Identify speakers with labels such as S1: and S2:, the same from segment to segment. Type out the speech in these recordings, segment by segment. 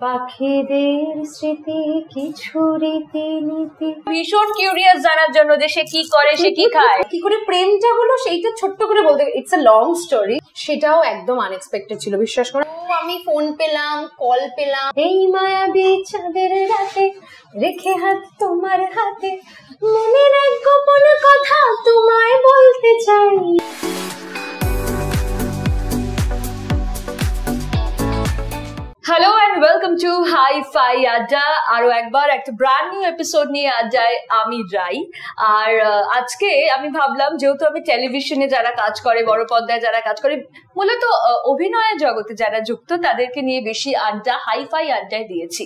S1: পাখিদের স্মৃতি কিছু রীতিনীতি।
S2: ভীষণ কিউরিয়াস জানার জন্য যে সে কি করে, সে কি খায়,
S1: কি করে প্রেমটা হলো সেইটা ছোট্ট করে বলতে, ইটস আ লং স্টোরি। সেটাও একদম আনএক্সপেক্টেড ছিল, বিশ্বাস করো। আমি ফোন পেলাম, কল পেলাম, এই মায়াবী চাঁদের রাতে রেখে হাত তোমার হাতে, মনের এক গোপন কথা তোমায় বলতে চাই।
S2: Hello and welcome to hi fi আড্ডা। আরো একবার একটা ব্র্যান্ড নিউ এপিসোড নিয়ে আড্ডায় আমি রাই। আর আজকে আমি ভাবলাম, যেহেতু আমি টেলিভিশনে যারা কাজ করে, বড় পর্দায় যারা কাজ করে, মূলত অভিনয়ের জগতে যারা যুক্ত, তাদেরকে নিয়ে বেশি আড্ডা হাই-ফাই আড্ডায় দিয়েছি।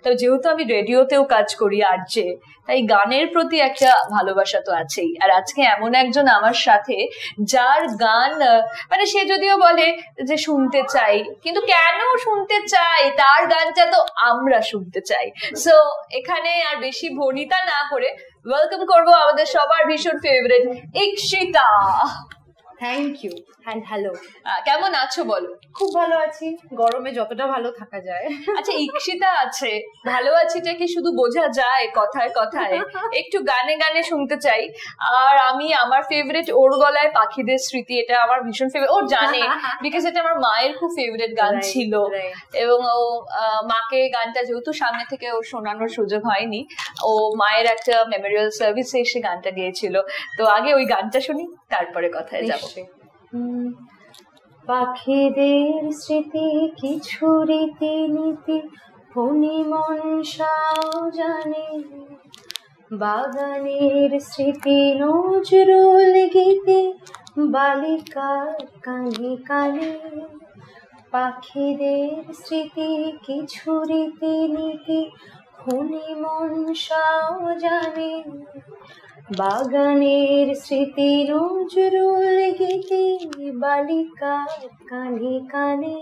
S2: তো যেহেতু আমি রেডিওতেও কাজ করি আরজে, তাই গানের প্রতি একটা ভালোবাসা তো আছেই। আর আজকে এমন একজন আমার সাথে, যার গান মানে সে যদিও বলে যে শুনতে চাই, কিন্তু কেন শুনতে চাই, তার গানটা তো আমরা শুনতে চাই। সো এখানে আর বেশি ভনিতা না করে ওয়েলকাম করবো আমাদের সবার ভীষণ favourite Ikshita.
S1: Thank you and hello.
S2: কেমন আছো বলো?
S1: খুব ভালো আছি, গরমে যতটা ভালো থাকা যায়।
S2: আচ্ছা, ইকশিতা আছে, ভালো আছিটা কি শুধু বোঝা যায় কথায় কথায়? একটু গানে গানে শুনতে চাই। আর আমি আমার ফেভারিট ওর গলায় পাখিদের স্মৃতি, এটা আমার ভীষণ ফেভারিট। ও জানে, বিকজ এটা আমার মায়ের খুব ফেভারিট গান ছিল। এবং ও মাকে গানটা যেহেতু সামনে থেকে ও শোনানোর সুযোগ হয়নি, ও মায়ের একটা মেমোরিয়াল সার্ভিসে এসে গানটা গেয়েছিল। তো আগে ওই গানটা শুনি, তারপরে কথায় যাবো।
S1: পাখিদের স্মৃতি কিছু রীতিনীতি, ফণি মনসাও জানে, বাগানের স্মৃতি নজরুল গীতি, বালিকার কানে কানে। পাখিদের স্মৃতি কিছু রীতিনীতি, ফণি মনসাও জানে, বাগানের স্মৃতি নজরুল গীতি, বালিকার কানে কানে।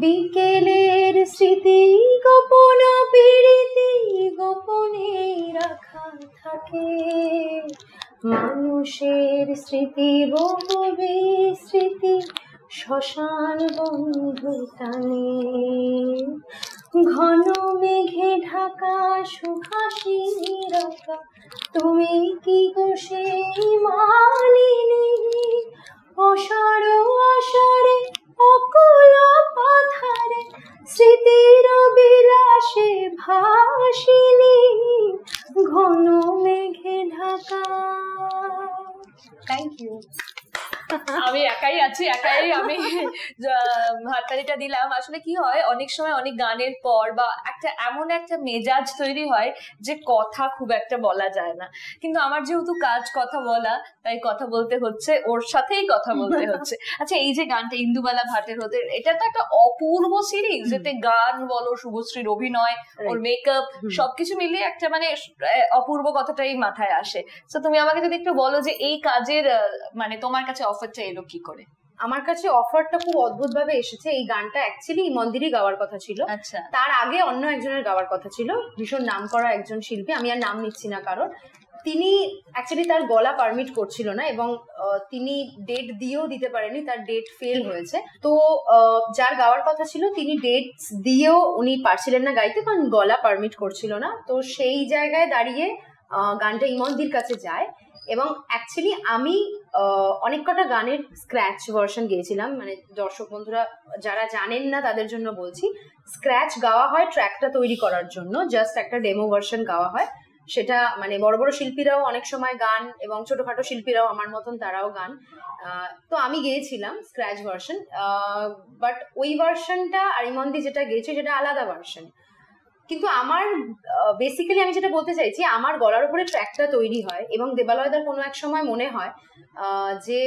S1: বিকেলের স্মৃতি গোপন পীড়িতি, গোপনে রাখা থাকে, মানুষের স্মৃতি বহু বিস্মৃতি, শ্মশান বন্ধু টানে। ঘন মেঘে ঢাকা সুহাসিনী রাখা, তুমি কি গো সেই মানিনী, অসার অসারে অকুল পাথারে, স্মৃতির বিলাসে ভাসিনী, ঘন মেঘে ঢাকা। Thank you.
S2: আমি একাই আছি, একাই আমি হাততালিটা দিলাম। আসলে কি হয়, অনেক সময় অনেক গানের পর বা একটা এমন একটা মেজাজ তৈরি হয় যে কথা খুব একটা বলা যায় না, কিন্তু আমার যেহেতু কাজ কথা বলা, তাই কথা বলতে হচ্ছে, ওর সাথেই কথা বলতে হচ্ছে। আচ্ছা, এই যে গানটা ইন্দুবালা ভাটের হতে, এটা তো একটা অপূর্ব সিরিজ, যেতে গান বলো, শুভশ্রীর অভিনয়, ওর মেকআপ, সবকিছু মিলিয়ে একটা মানে অপূর্ব কথাটাই মাথায় আসে। তো তুমি আমাকে যদি একটু বলো যে এই কাজের মানে তোমার কাছে অফারটা এলো কি করে?
S1: আমার কাছে অফারটা খুব অদ্ভুত ভাবে এসেছে। এই গানটা অ্যাকচুয়ালি মন্দিরই গাওয়ার কথা ছিল।
S2: আচ্ছা,
S1: তার আগে অন্য একজনের গাওয়ার কথা ছিল, ভীষণ নাম করা একজন শিল্পী, আমি আর নাম নিচ্ছি না কারণ। তিনি অ্যাকচুয়ালি তার গলা পারমিট করছিল না, এবং তিনি ডেট দিয়েও দিতে পারেনি, তার ডেট ফেল হয়েছে। তো যার গাওয়ার কথা ছিল তিনি ডেট দিয়েও উনি পারছিলেন না গাইতে, কারণ গলা পারমিট করছিল না। তো সেই জায়গায় দাঁড়িয়ে গানটা ইমনদির কাছে যায়, এবং অ্যাকচুয়ালি আমি অনেক কটা গানের স্ক্র্যাচ ভার্সন গেয়েছিলাম। মানে দর্শক বন্ধুরা যারা জানেন না তাদের জন্য বলছি, স্ক্র্যাচ গাওয়া হয় ট্র্যাকটা তৈরি করার জন্য, জাস্ট একটা ডেমো ভার্সন গাওয়া হয়। সেটা মানে বড় বড় শিল্পীরাও অনেক সময় গান, এবং ছোটখাটো শিল্পীরাও আমার মতন তারাও গান। তো আমি গেয়েছিলাম স্ক্র্যাচ ভার্সন, বাট ওই ভার্সনটা আর ইমনদি যেটা গেয়েছে সেটা আলাদা ভার্সন। কিন্তু আমার বেসিক্যালি আমি যেটা বলতে চাইছি, আমার গলার উপরে ট্র্যাকটা তৈরি হয়, এবং দেবালয়দার কোনো এক সময় মনে হয় যে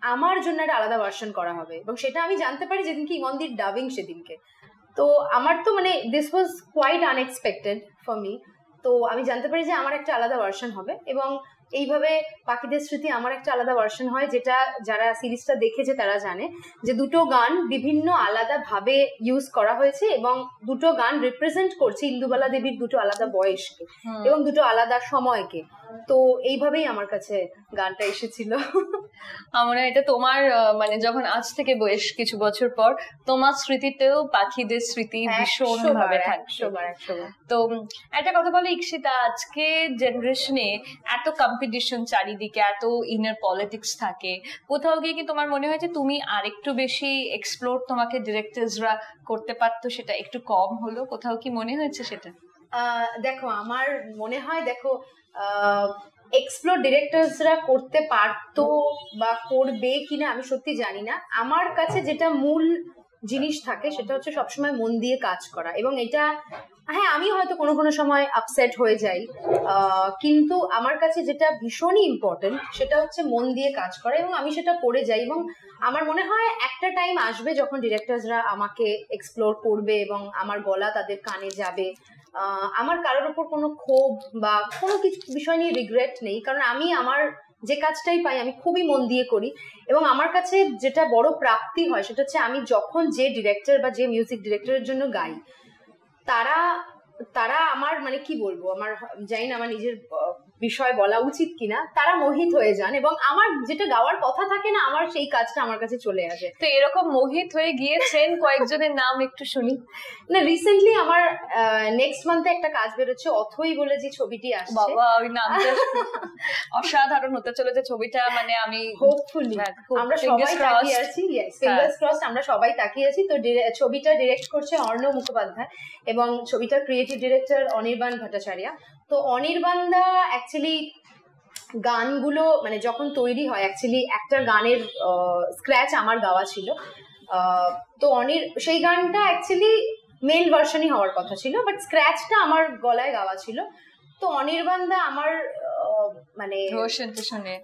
S1: আমার জন্য একটা আলাদা ভার্সন করা হবে, এবং সেটা আমি জানতে পারি যেদিনকে ইমনদির ডাবিং সেদিনকে। তো আমার তো মানে this was quite unexpected for me. তো আমি জানতে পারি যে আমার একটা আলাদা ভার্সন হবে, এবং এইভাবে পাখিদের স্মৃতি আমার একটা আলাদা ভার্সন হয়, যেটা যারা সিরিজটা দেখেছে তারা জানে যে দুটো গান বিভিন্ন আলাদা ভাবে ইউজ করা হয়েছে এবং দুটো গান রিপ্রেজেন্ট করছে ইন্দুবালা দেবীর দুটো আলাদা বয়সকে এবং দুটো আলাদা সময়কে। তো এইভাবেই আমার কাছে গানটা এসেছিল।
S2: আমার এটা তোমার মানে যখন আজ থেকে বেশ কিছু বছর পর তোমার স্মৃতিতেও পাখিদের স্মৃতি ভীষণ ভাবে থাকছে। তো একটা কথা বলো ইকশিতা, আজকে জেনারেশনে এত কম্পিটিশন চারিদিকে, এত ইনার পলিটিক্স থাকে, কোথাও গিয়ে কি তোমার মনে হয় যে তুমি আরেকটু বেশি এক্সপ্লোর তোমাকে ডিরেক্টরসরা করতে পারতো, সেটা একটু কম হলো? কোথাও কি মনে হয়েছে সেটা?
S1: দেখো আমার মনে হয়, দেখো এক্সপ্লোর ডিরেক্টরসরা করতে পারতো বা করবে কিনা আমি সত্যি জানি না। আমার কাছে যেটা মূল জিনিস থাকে সেটা হচ্ছে সবসময় মন দিয়ে কাজ করা, এবং এটা হ্যাঁ আমি হয়তো কোনো কোনো সময় আপসেট হয়ে যাই, কিন্তু আমার কাছে যেটা ভীষণই ইম্পর্টেন্ট সেটা হচ্ছে মন দিয়ে কাজ করা, এবং আমি সেটা করে যাই। এবং আমার মনে হয় একটা টাইম আসবে যখন ডিরেক্টরসরা আমাকে এক্সপ্লোর করবে এবং আমার গলা তাদের কানে যাবে। আমার কারোর উপর কোনো ক্ষোভ বা কোনো কিছু বিষয় নিয়ে রিগ্রেট নেই, কারণ আমি আমার যে কাজটাই পাই আমি খুবই মন দিয়ে করি। এবং আমার কাছে যেটা বড় প্রাপ্তি হয় সেটা হচ্ছে আমি যখন যে ডিরেক্টর বা যে মিউজিক ডিরেক্টরের জন্য গাই, তারা আমার মানে কি বলবো, আমার জানি না আমার নিজের বিষয় বলা উচিত কিনা, তারা মোহিত হয়ে যান এবং আমার যেটা গাওয়ার কথা থাকে না আমার সেই কাজটা আমার কাছে চলে আসে।
S2: তো এরকম মোহিত হয়ে গিয়েছেন কয়েকজনের নাম একটু শুনি
S1: না। রিসেন্টলি আমার নেক্সট মান্থে একটা কাজ বেরোচ্ছে, অথই বলে যে ছবিটি আসছে।
S2: বাবা ওই নামটা অসাধারণ হতে চলেছে ছবিটা, মানে আমি
S1: হোপফুলি আমরা সবাই তাকিয়ে আছি, ফিঙ্গার্স ক্রসড আমরা সবাই তাকিয়ে আছি। তো ছবিটা ডিরেক্ট করছে অর্ণব মুখোপাধ্যায় এবং ছবিটার ক্রিয়েটিভ ডিরেক্টর অনির্বাণ ভট্টাচার্য। তো অনির্বাণদা অ্যাকচুয়ালি গানগুলো মানে যখন তৈরি হয়, অ্যাকচুয়ালি একটা গানের স্ক্র্যাচ আমার গাওয়া ছিল। তো সেই গানটা অ্যাকচুয়ালি মেল ভার্সনই হওয়ার কথা ছিল, বাট স্ক্র্যাচটা আমার গলায় গাওয়া ছিল। তো অনির্বাণদা আমার মানে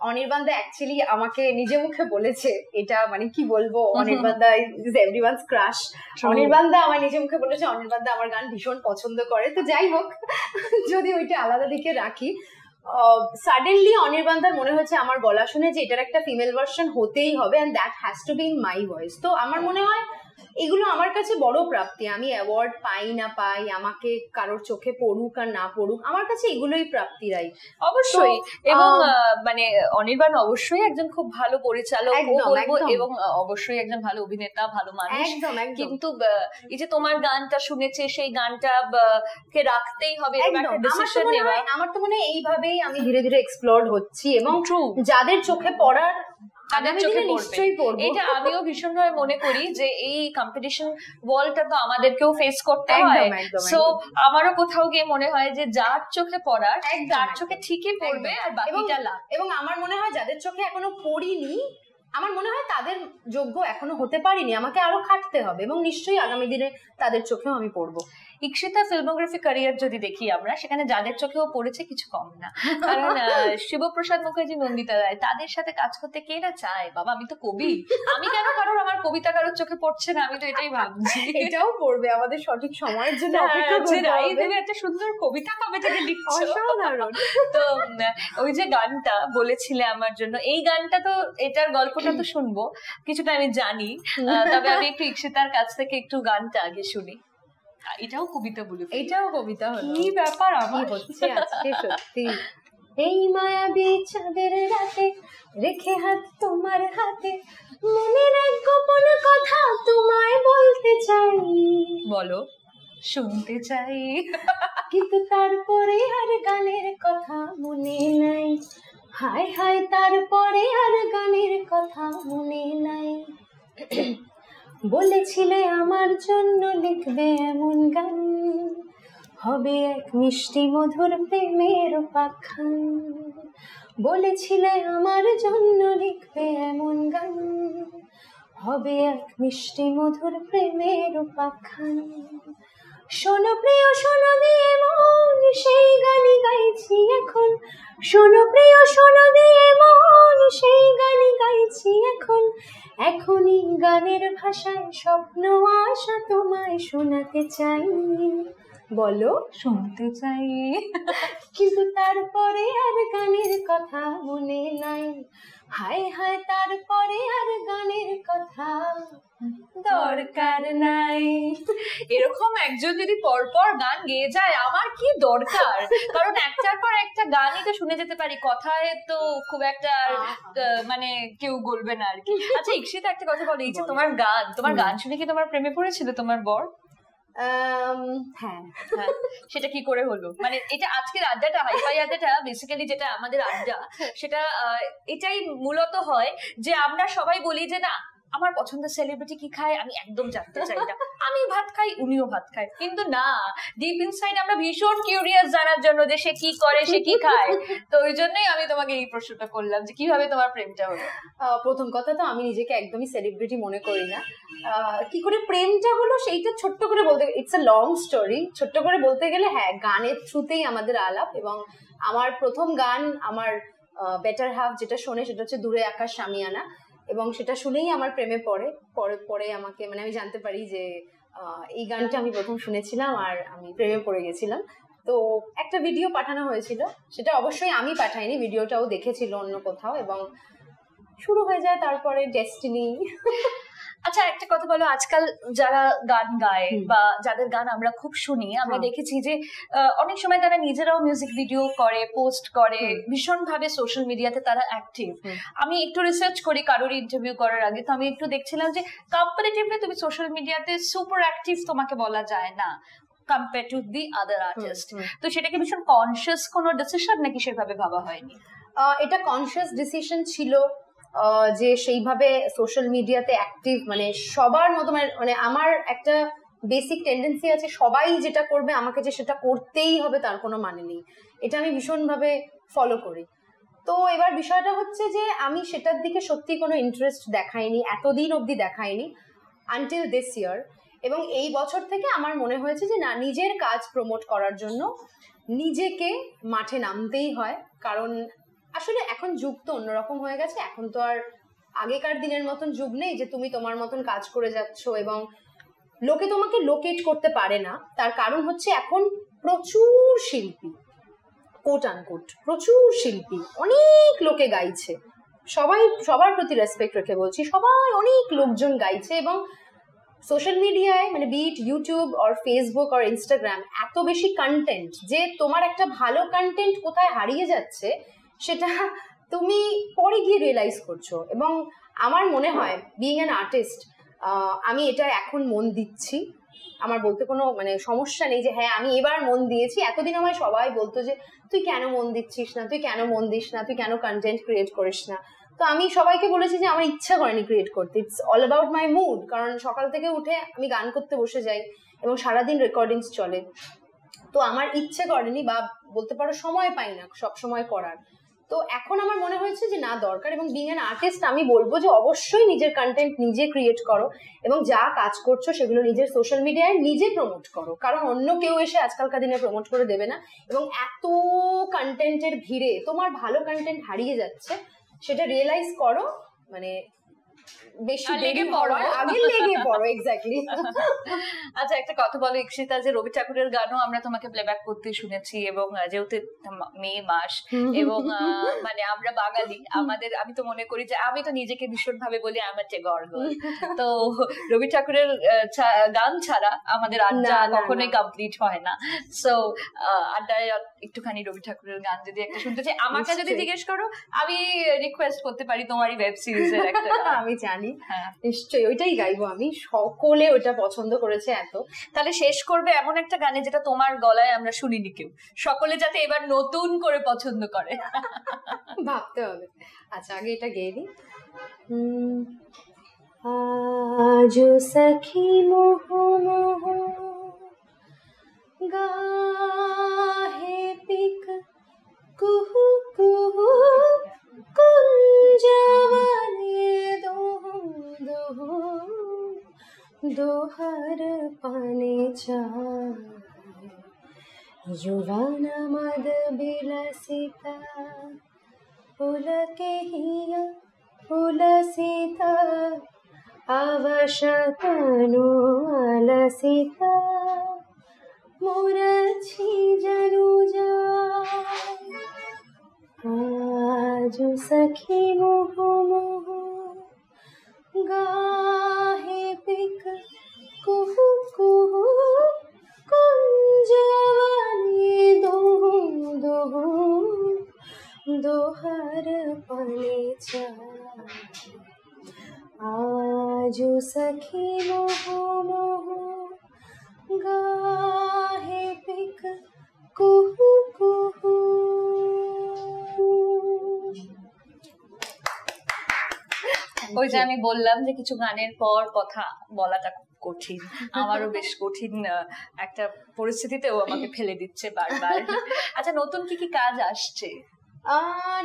S1: অনির্বাণদা অ্যাকচুয়ালি আমাকে নিজে মুখে বলেছে, এটা মানে কি বলবো, অনির্বাণদা ইজ এভরিওয়ানস ক্রাশ। অনির্বাণদা আমার নিজে মুখে বলেছে অনির্বাণদা আমার গান ভীষণ পছন্দ করে। তো যাই হোক, যদি ওইটা আলাদা দিকে রাখি, সাডেনলি অনির্বাণদার মনে হচ্ছে আমার গলা শুনে যে এটার একটা ফিমেল ভার্সন হতেই হবে, and that has to be in my voice. তো আমার মনে হয় এগুলো আমার কাছে বড় প্রাপ্তি। আমি অ্যাওয়ার্ড পাই না পাই, আমাকে কারোর চোখে পড়ুক আর না পড়ুক, আমার কাছে এগুলোই প্রাপ্তিরাই
S2: অবশ্যই। এবং মানে অনির্বাণ অবশ্যই একজন খুব ভালো পরিচালক এবং অবশ্যই একজন ভালো অভিনেতা, ভালো মানুষ। কিন্তু এই যে তোমার গানটা শুনেছে, সেই গানটা কে রাখতেই হবে একটা ডিসিশন নেওয়া,
S1: আমার তো মনে হয় এইভাবেই আমি ধীরে ধীরে এক্সপ্লোর হচ্ছি এবং যাদের চোখে পড়ার
S2: এটা আমিও ভীষণভাবে মনে করি যে এই কম্পিটিশন ওয়ার্ল্ডটা তো আমাদেরকেও ফেস করতে হয়। সো আমারও কোথাও গিয়ে মনে হয় যে যার চোখে পড়ার তার চোখে ঠিকই পড়বে আর বাকিটা লাভ।
S1: এবং আমার মনে হয় যাদের চোখে এখনো পড়িনি, আমার মনে হয় তাদের যোগ্য এখনো হতে পারিনি, আমাকে আরো খাটতে হবে এবং নিশ্চয়ই আগামী দিনে তাদের চোখেও আমি পড়বো।
S2: ইকশিতা ফিল্মোগ্রাফি ক্যারিয়ার যদি দেখি আমরা, সেখানে যাদের চোখেও পড়েছে কিছু কম না, কারণ শিবপ্রসাদ মুখার্জি, নন্দিতা রায়, তাদের সাথে কাজ করতে কে না চায়। বাবা আমি তো কবি, আমি কেন কারোর আমার কবিতা কারোর চোখে পড়ছে না, আমি তো এটাই ভাবছি।
S1: এটাও পড়বে আমাদের সঠিক সময়ের জন্য অপেক্ষা করতে হবে।
S2: রাই দেবে একটা সুন্দর কবিতা কবে থেকে লিখছো, অসাধারণ। তো ওই যে গানটা বলেছিলে আমার জন্য, এই গানটা তো এটার গল্পটা তো শুনবো, কিছুটা আমি জানি, তবে আমি একটু ইকশিতার কাছ থেকে একটু গানটা আগে শুনি। এটাও কবিতা বলে,
S1: এটাও কবিতা হলো,
S2: কি ব্যাপার আমার
S1: হচ্ছে আজকে সত্যি। এই মায়াবী চাঁদের রাতে রেখে হাত তোমার হাতে, মনের এক গোপন কথা তোমায় বলতে চাই।
S2: বলো, শুনতে চাই,
S1: কিন্তু তারপরে আর গানের কথা মনে নাই। হায় হায়, তারপরে আর গানের কথা মনে নাই। বলেছিলে আমার জন্য লিখবে এমন গান, হবে এক মিষ্টি মধুর প্রেমের উপাখ্যান। বলেছিলে আমার জন্য লিখবে এমন গান, হবে এক মিষ্টি মধুর প্রেমের উপাখ্যান। শোনো প্রিয় শোনো দিয়ে মন, সেই গানই গাইছি এখন। শোনো প্রিয় শোনো দিয়ে মন, সেই গানই গাইছি এখন। এখনই গানের ভাষায় স্বপ্ন আশা তোমায় শোনাতে চাই। বলো,
S2: শুনতে চাই।
S1: কিন্তু তারপরে আর গানের কথা মনে নাই, হায় হায় তারপরে আর গানের কথা দরকার নাই।
S2: এরকম একজন যদি পরপর গান গেয়ে যায় আমার কি দরকার, কারণ একটার পর একটা গানই তো শুনে যেতে পারি, কথায় তো খুব একটা মানে কেউ বলবে না আর কি। আচ্ছা ইকশিতা একটা কথা বলো, এই যে তোমার গান শুনে কি তোমার প্রেমে পড়েছিল তোমার বর?
S1: হ্যাঁ,
S2: সেটা কি করে হলো? মানে এটা আজকের আড্ডাটা, হাইফাই আড্ডাটা বেসিক্যালি যেটা আমাদের আড্ডা, সেটা এটাই মূলত হয় যে আমরা সবাই বলি যে না আমার পছন্দের সেলিব্রিটি কি খায় আমি একদম জানতে চাই না, আমি ভাত খাই উনিও ভাত খায়, কিন্তু না ডিপ ইনসাইড আমরা ভীষণ কিউরিয়াস জানার জন্য যে সে কি করে সে কি খায়। তো ওই জন্যই আমি তোমাকে এই প্রশ্নটা করলাম যে কিভাবে তোমার প্রেমটা হলো।
S1: প্রথম কথা তো আমি নিজেকে একদমই সেলিব্রিটি মনে করি না, কি করে প্রেমটা হলো সেইটা ছোট্ট করে বলতে, ইটস আ লং স্টোরি। ছোট্ট করে বলতে গেলে হ্যাঁ গানের থ্রুতেই আমাদের আলাপ, এবং আমার প্রথম গান আমার বেটার হাফ যেটা শোনে সেটা হচ্ছে দূরে আকাশ সামিয়ানা, এবং সেটা শুনেই আমার প্রেমে পরে আমাকে মানে আমি জানতে পারি যে এই গানটা আমি প্রথম শুনেছিলাম আর আমি প্রেমে পড়ে গেছিলাম। তো একটা ভিডিও পাঠানো হয়েছিল, সেটা অবশ্যই আমি পাঠাইনি, ভিডিওটাও দেখেছিল অন্য কোথাও, এবং শুরু হয়ে যায় তারপরে ডেস্টিনি।
S2: আচ্ছা একটা কথা বলো, আজকাল যারা গান গায় বা যাদের গান আমরা খুব শুনি, আমরা দেখেছি যে অনেক সময় তারা নিজেরাও মিউজিক ভিডিও করে, পোস্ট করে, ভীষণ ভাবে সোশ্যাল মিডিয়াতে তারা অ্যাক্টিভ। আমি একটু রিসার্চ করি কারোর ইন্টারভিউ করার আগে, তো আমি একটু দেখছিলাম যে কম্পারেটিভলি তুমি সোশ্যাল মিডিয়াতে সুপার অ্যাক্টিভ তোমাকে বলা যায় না compare to the other artist. তো সেটাকে ভীষণ কনসিয়াস কোনো ডিসিশন নাকি সেভাবে ভাবা হয়নি?
S1: এটা কনসিয়াস ডিসিশন ছিল যে সেইভাবে সোশ্যাল মিডিয়াতে অ্যাক্টিভ, মানে সবার মতো, মানে আমার একটা বেসিক টেন্ডেন্সি আছে সবাই যেটা করবে আমাকে যে সেটা করতেই হবে তার কোনো মানে নেই, এটা আমি ভীষণভাবে ফলো করি। তো এবার বিষয়টা হচ্ছে যে আমি সেটার দিকে সত্যি কোনো ইন্টারেস্ট দেখাইনি, এতদিন অবধি দেখাইনি আনটিল দিস ইয়ার। এবং এই বছর থেকে আমার মনে হয়েছে যে না, নিজের কাজ প্রমোট করার জন্য নিজেকে মাঠে নামতেই হয়, কারণ আসলে এখন যুগ তো অন্যরকম হয়ে গেছে। এখন তো আর আগেকার দিনের মতন যুগ নেই যে তুমি তোমার মতন কাজ করে যাচ্ছ এবং লোকে তোমাকে লোকেট করতে পারে না। তার কারণ হচ্ছে এখন প্রচুর শিল্পী, কোট আনকোট প্রচুর শিল্পী, অনেক লোকে গাইছে, সবার প্রতি রেসপেক্ট রেখে বলছি, সবাই অনেক লোকজন গাইছে, এবং সোশ্যাল মিডিয়ায় মানে বিট ইউটিউব আর ফেসবুক আর ইনস্টাগ্রাম এত বেশি কন্টেন্ট যে তোমার একটা ভালো কন্টেন্ট কোথায় হারিয়ে যাচ্ছে সেটা তুমি পরে গিয়ে রিয়েলাইজ করছো। এবং আমার মনে হয় বিইং অ্যান আর্টিস্ট আমি এটা এখন মন দিচ্ছি, আমার বলতে কোনো মানে সমস্যা নেই যে হ্যাঁ আমি এবার মন দিয়েছি। এতদিন আমায় সবাই বলতো যে তুই কেন মন দিচ্ছিস না, তুই কেন মন দিস না, তুই কেন কন্টেন্ট ক্রিয়েট করিস না। তো আমি সবাইকে বলেছি যে আমার ইচ্ছা করেনি ক্রিয়েট করতে, it's all about my mood. কারণ সকাল থেকে উঠে আমি গান করতে বসে যাই এবং সারাদিন রেকর্ডিংস চলে, তো আমার ইচ্ছে করেনি বা বলতে পারো সময় পাই না সব সময় করার। তো এখন আমার মনে হয়েছে যে না দরকার, এবং বিং অ্যান আর্টিস্ট আমি বলবো যে অবশ্যই নিজের কন্টেন্ট নিজে ক্রিয়েট করো এবং যা কাজ করছো সেগুলো নিজের সোশ্যাল মিডিয়ায় নিজে প্রমোট করো, কারণ অন্য কেউ এসে আজকালকার দিনে প্রমোট করে দেবে না। এবং এত কন্টেন্টের ভিড়ে তোমার ভালো কন্টেন্ট হারিয়ে যাচ্ছে, সেটা রিয়েলাইজ করো, মানে বেশি লেগে পড়ো, আগে লেগে পড়ো। এক্স্যাক্টলি।
S2: আচ্ছা একটা কথা বলো ইকশিতা, যে রবি ঠাকুরের গানও আমরা তোমাকে প্লেব্যাক করতে শুনেছি, এবং যেহেতু মে মাস এবং মানে আমরা বাঙালি, আমাদের আমি তো মনে করি যে আমি তো নিজেকে ভীষণ ভাবে বলি আমার টেগর গার্ল, তো রবি ঠাকুরের গান ছাড়া আমাদের আড্ডা কখনোই কমপ্লিট হয় না। সো আড্ডায় একটুখানি রবি ঠাকুরের গান যদি একটা শুনতে চাই, আমাকে যদি জিজ্ঞেস করো আমি রিকোয়েস্ট করতে পারি তোমারই ওয়েব সিরিজের একটা।
S1: আমি জানি, নিশ্চয়ই ওইটাই গাইবো আমি, সকলে ওটা পছন্দ করেছে এত।
S2: তাহলে শেষ করবে এমন একটা গানে যেটা তোমার গলায় আমরা শুনিনি কেউ, সকলে যাতে এবার নতুন করে পছন্দ করে।
S1: ভাবতে হবে। আচ্ছা আগে এটা গেয়ে দিই। আজো সখী মোহ মোহ গাহে পিক কুহু কুহু কুঞ্জবনে দোহো দোহো দোহর পানে চায় युवान मद बिलसिता पुलके हिया पुलसिता अवशतनु अलसिता मुरछि जनुजा আজ সখী মোহ মোহ গাহে পিক কুহু কুহু কুঞ্জবনে দোহো দোহো দোহার পানে চায় আজ সখী মোহ মোহ গাহে পিক কুহু কুহু।
S2: ওই যে আমি বললাম যে কিছু গানের পর কথা বলাটা খুব কঠিন, আমারও বেশ কঠিন একটা পরিস্থিতিতেও আমাকে ফেলে দিচ্ছে বারবার। আচ্ছা, নতুন কি কি কাজ আসছে?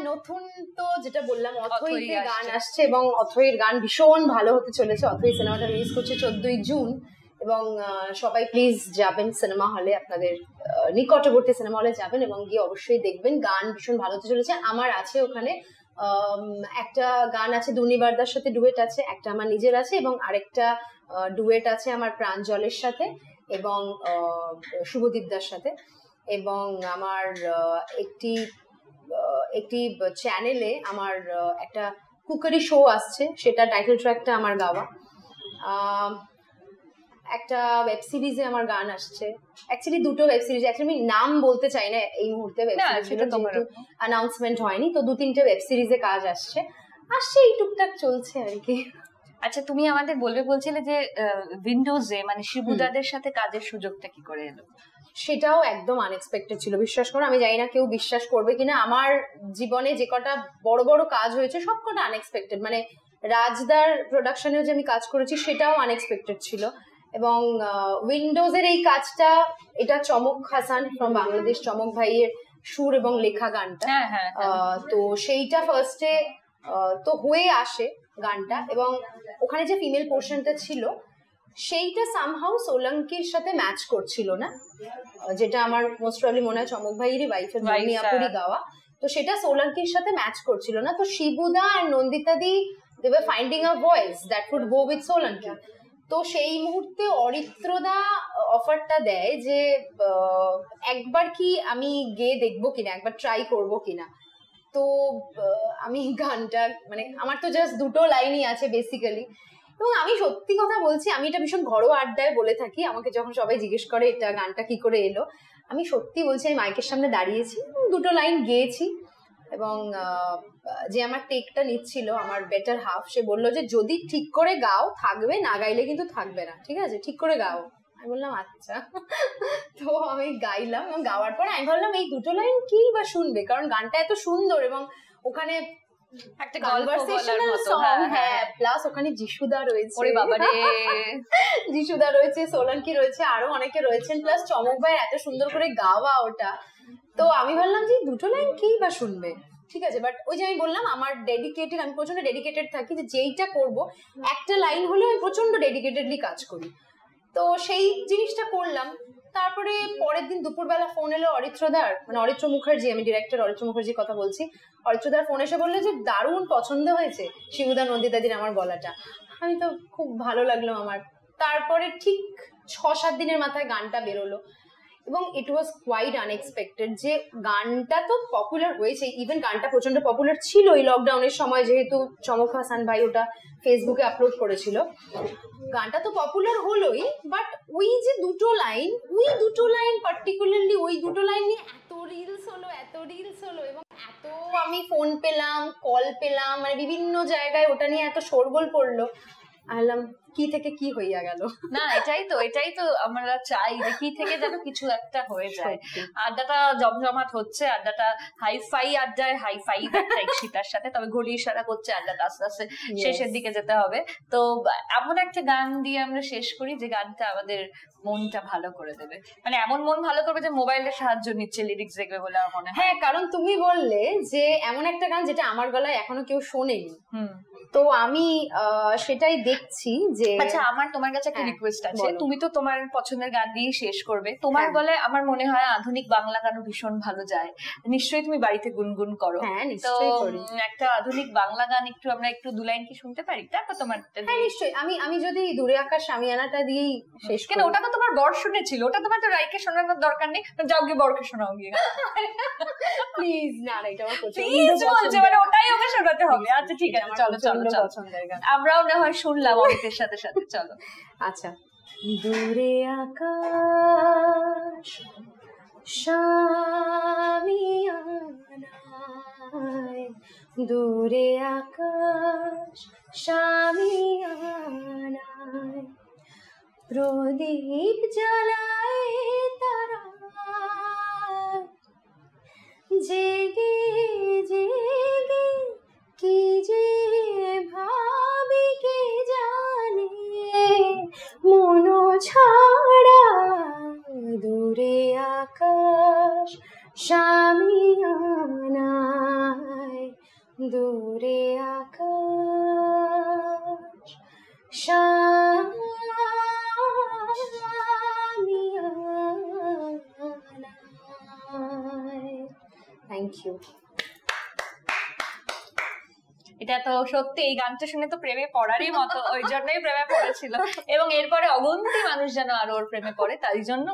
S1: নতুন তো যেটা বললাম অথইতে গান আসছে এবং অথইয়ের গান ভীষণ ভালো হতে চলেছে। অথই সিনেমাটা রিলিজ করছে 14ই জুন এবং সবাই প্লিজ যাবেন সিনেমা হলে, আপনাদের নিকটবর্তী সিনেমা হলে যাবেন এবং গিয়ে অবশ্যই দেখবেন। গান ভীষণ ভালো হতে চলেছে। আমার আছে ওখানে একটা গান আছে দুর্নিবারদার সাথে ডুয়েট আছে, একটা আমার নিজের আছে এবং আরেকটা ডুয়েট আছে আমার প্রাঞ্জলের সাথে এবং শুভদীপদার সাথে। এবং আমার একটি চ্যানেলে আমার একটা কুকারি শো আসছে, সেটা টাইটেল ট্র্যাকটা আমার গাওয়া। একটা ওয়েব সিরিজে আমার গান আসছে, অ্যাকচুয়ালি দুটো ওয়েব সিরিজ, অ্যাকচুয়ালি আমি নাম বলতে চাই না এই মুহূর্তে, ওয়েব সিরিজটা তোমার অ্যানাউন্সমেন্ট হয়নি, তো 2-3টে ওয়েব সিরিজে কাজ আসছে এই টুকটাক চলছে আর কি।
S2: আচ্ছা, তুমি আমাদের বলছিলে যে উইন্ডোজে মানে শিবুদাদের সাথে কাজের সুযোগটা কি করে এলো?
S1: সেটাও একদম আনএক্সপেক্টেড ছিল, বিশ্বাস করো। আমি জানি না কেউ বিশ্বাস করবে কিনা, আমার জীবনে যে কটা বড় বড় কাজ হয়েছে সব কটা আনএক্সপেক্টেড। মানে রাজদার প্রোডাকশনেও যে আমি কাজ করেছি সেটাও আনএক্সপেক্টেড ছিল। এবং উইন্ডোজের এই কাজটা, এটা চমক হাসান ফ্রম বাংলাদেশ, চমক ভাইয়ের সুর এবং লেখা গানটা। তো সেইটা ফার্স্টে তো হয়ে আসে গানটা, এবং ওখানে যে ফিমেল পোর্শনটা ছিল সেইটা সামহাউ সোলাঙ্কির সাথে ম্যাচ করছিল না, যেটা আমার মোস্ট প্রবলি মনে হয় চমক ভাইয়েরই ওয়াইফের মিয়াপুরি গাওয়া, তো সেটা সোলাঙ্কির সাথে ম্যাচ করছিল না। তো শিবুদা আর Nandita di they were finding a voice that would go with Solanki. তো সেই মুহূর্তে অরিত্রদা অফারটা দেয় যে একবার কি আমি গেয়ে দেখবো কিনা, একবার ট্রাই করবো কিনা। তো আমি গানটা, মানে আমার তো জাস্ট দুটো লাইনই আছে বেসিক্যালি, এবং আমি সত্যি কথা বলছি, আমি এটা ভীষণ ঘরোয়া আড্ডায় বলে থাকি, আমাকে যখন সবাই জিজ্ঞেস করে এটা গানটা কি করে এলো, আমি সত্যি বলছি আমি মাইকের সামনে দাঁড়িয়েছি, দুটো লাইন গেয়েছি। এবং যে আমার টেকটা নিচ্ছিল, আমার বেটার হাফ, সে বললো যে যদি ঠিক করে গাও থাকবে, না গাইলে কিন্তু থাকবে না, ঠিক আছে, ঠিক করে গাও। আমি বললাম আচ্ছা। তো আমি গাইলাম, এবং গাওয়ার পর আমি ভাবলাম এই দুটো লাইন কি বা শুনবে, কারণ গানটা এত সুন্দর এবং ওখানে
S2: একটা কনভারসেশনাল
S1: সং, হ্যাঁ, প্লাস ওখানে যিশুদা রয়েছে,
S2: ওরে বাবা রে,
S1: যিশুদা রয়েছে, সোলাঙ্কি রয়েছে, আরো অনেকে রয়েছেন, প্লাস চমক ভাই এত সুন্দর করে গাওয়া ওটা। তো আমি ভাবলাম যে দুটো লাইন কি বা শুনবে, ঠিক আছে। বাট ওই যে আমি বললাম আমার ডেডিকেটেড, আমি প্রচন্ড ডেডিকেটেড থাকি, যে যেইটা করব একটা লাইন হলেও আমি প্রচন্ড ডেডিকেটেডলি কাজ করি। তো সেই জিনিসটা করলাম। তারপরে পরের দিন দুপুরবেলা ফোন এলো অরিত্রদার, মানে অরিত্র মুখার্জি, আমি ডিরেক্টর অরিত্র মুখার্জির কথা বলছি। অরিত্রদার ফোন এসে বললো যে দারুণ পছন্দ হয়েছে শিবুদা নন্দিতাদির আমার গলাটা। আমি তো খুব ভালো লাগলো আমার। তারপরে ঠিক 6-7 দিনের মাথায় গানটা বেরোলো, এবং ইট ওয়াজ কোয়াইট আনএক্সপেক্টেড যে গানটা তো পপুলার হয়েছে, ইভেন গানটা প্রচন্ড পপুলার ছিল এই লকডাউনের সময়, যেহেতু চমক হাসান ভাই ওটা ফেসবুকে আপলোড করেছিল। গানটা তো পপুলার হলোই, বাট ওই যে দুটো লাইন পার্টিকুলারলি ওই দুটো লাইন নিয়ে এত রিলস হলো এবং এত আমি ফোন পেলাম, কল পেলাম, মানে বিভিন্ন জায়গায় ওটা নিয়ে এত শোরগোল পড়লো। আলাম কি থেকে কি হইয়া গেল
S2: না, এটাই তো আমরা চাই যে কি থেকে যেন কিছু একটা হয়ে যায়। আড্ডাটা জমজমাট হচ্ছে, আড্ডাটা হাইফাই আড্ডায় হাইফাই সীতার সাথে, তবে ঘড়ি ইশারা করছে আড্ডাটা আস্তে আস্তে শেষের দিকে যেতে হবে। তো এমন একটা গান দিয়ে আমরা শেষ করি যে গানটা আমাদের মনটা ভালো করে দেবে, মানে এমন মন ভালো করবে যে মোবাইলের সাহায্য নিচ্ছে লিরিক্স দেখবে বলে আমার মনে হয়।
S1: হ্যাঁ, কারণ তুমি বললে যে এমন একটা গান যেটা আমার গলায় এখনো কেউ শোনেনি, তো আমি সেটাই দেখছি যে
S2: আচ্ছা আমার তোমার কাছে একটা রিকোয়েস্ট আছে, তুমি তো তোমার পছন্দের গান দিয়ে শেষ করবে, তোমার গলায় আমার মনে হয় আধুনিক বাংলা গানও ভীষণ ভালো যায়, নিশ্চয়ই তুমি বাড়িতে গুনগুন করো।
S1: তো
S2: একটা আধুনিক বাংলা গান একটু আমরা একটু দু লাইন কি শুনতে পারি, তারপর তোমার।
S1: হ্যাঁ নিশ্চয়ই, আমি যদি দূরে আকাশ সামিয়ানাটা দিয়েই শেষ।
S2: কেন, ওটা তো তোমার বর শুনেছিল, ওটা তোমার তো রাইকে শোনানোর দরকার নেই, যাও গিয়ে বরকে শোনাও গিয়ে।
S1: প্লিজ না, এটা আমার
S2: প্লিজ বলছে, মানে ওটাই ওকে শোনাতে হবে। আচ্ছা ঠিক আছে, চলো চলো পছন্দের গান আমরাও না হয় শুনলাম অমিতের সাথে সাথে, চলো।
S1: আচ্ছা, দূরে আকাশ সামিয়ানায়, দূরে আকাশ সামিয়ানায়, প্রদীপ জ্বালায় তারা জেগে জেগে, কি যে ভাবি কে জানে মন ছাড়া, দূরে আকাশ সামিয়ানায়, দূরে আকাশ সামিয়ানায়। Thank you.
S2: এটা তো সত্যি, এই গানটা শুনে তো প্রেমে পড়ারই মতো, ওই জন্যই প্রেমে পড়েছিল, এবং এরপরে অগন্তি মানুষ যেন আরো ওর প্রেমে পড়ে, তাই জন্য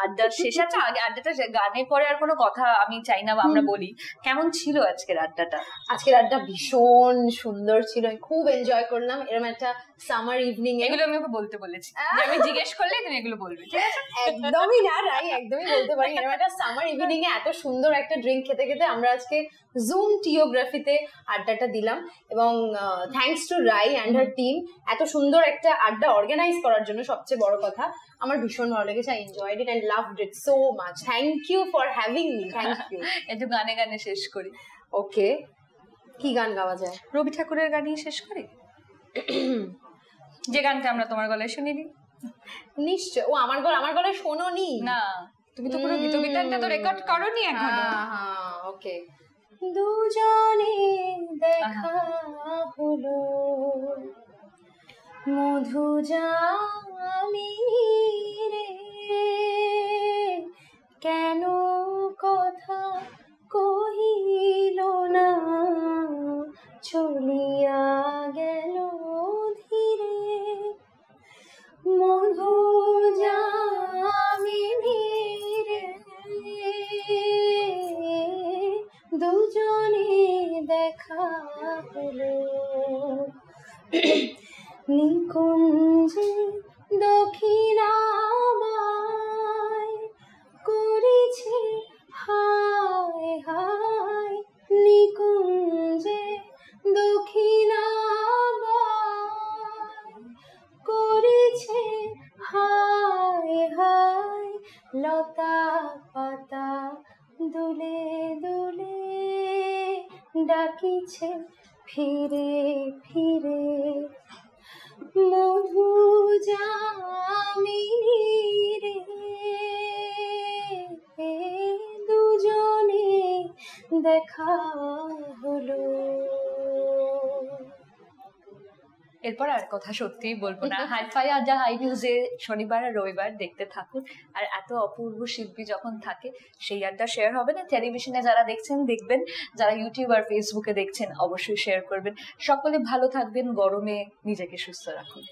S2: আড্ডার শেষ। আছে আগে আড্ডাটা গানের পরে আর কোনো কথা আমি চাই না আমরা বলি। কেমন ছিল আজকের আড্ডাটা?
S1: আজকের আড্ডা ভীষণ সুন্দর ছিল, আমি খুব এনজয় করলাম। এরকম একটা সামার ইভিনিং,
S2: এগুলো আমি ওকে বলতে বলেছি, আমি জিজ্ঞেস করলে তুমি এগুলো বলবে।
S1: একদমই না রাই, একদমই বলতে পারি। এরকম একটা সামার ইভিনিং এ এত সুন্দর একটা ড্রিঙ্ক খেতে খেতে আমরা আজকে জুম টিওগ্রাফিতে আড্ডাটা দিলাম, এবং thanks to Rai and her team এত সুন্দর একটা আড্ডা অর্গানাইজ করার জন্য। সবচেয়ে বড় কথা আমার ভীষণ ভালো লেগেছে, I enjoyed it and loved it so much. Thank you for having me, thank you.
S2: একটু গানে গানে শেষ করি।
S1: ওকে, কি গান গাওয়া যায়?
S2: রবি ঠাকুরের গানই শেষ করি, যে গানটা আমরা তোমার গলায় শুনিনি।
S1: নিশ্চয়। ও আমার গলায় শোনোনি?
S2: না, তুমি তো পুরো গীত বিতানটা তো রেকর্ড করোনি এখনো।
S1: হ্যাঁ, ওকে। দুজনে দেখা হলো মধু জামিনী রে, কেন কথা কহিল না, চলিয়া গেল ধীরে, মধু জামিনী রে, দুজনে দেখা হলো নিকুঞ্জে দক্ষিণাবায়, করেছে হায় হায়, নিকুঞ্জে দক্ষিণাবায়, করেছে হায় হায়, লতা পাতা দুলে দুলে, ডাকিছে ফিরে ফিরে, মধু জামিনী রে, দুজনে দেখা হলো।
S2: এরপর আর কথা সত্যিই বলবো না। হাই-ফাই আড্ডা হাই নিউজে শনিবার আর রবিবার দেখতে থাকুন, আর এত অপূর্ব শিল্পী যখন থাকে সেই আড্ডা শেয়ার হবে না। টেলিভিশনে যারা দেখছেন দেখবেন, যারা ইউটিউব আর ফেসবুকে দেখছেন অবশ্যই শেয়ার করবেন। সকলে ভালো থাকবেন, গরমে নিজেকে সুস্থ রাখুন।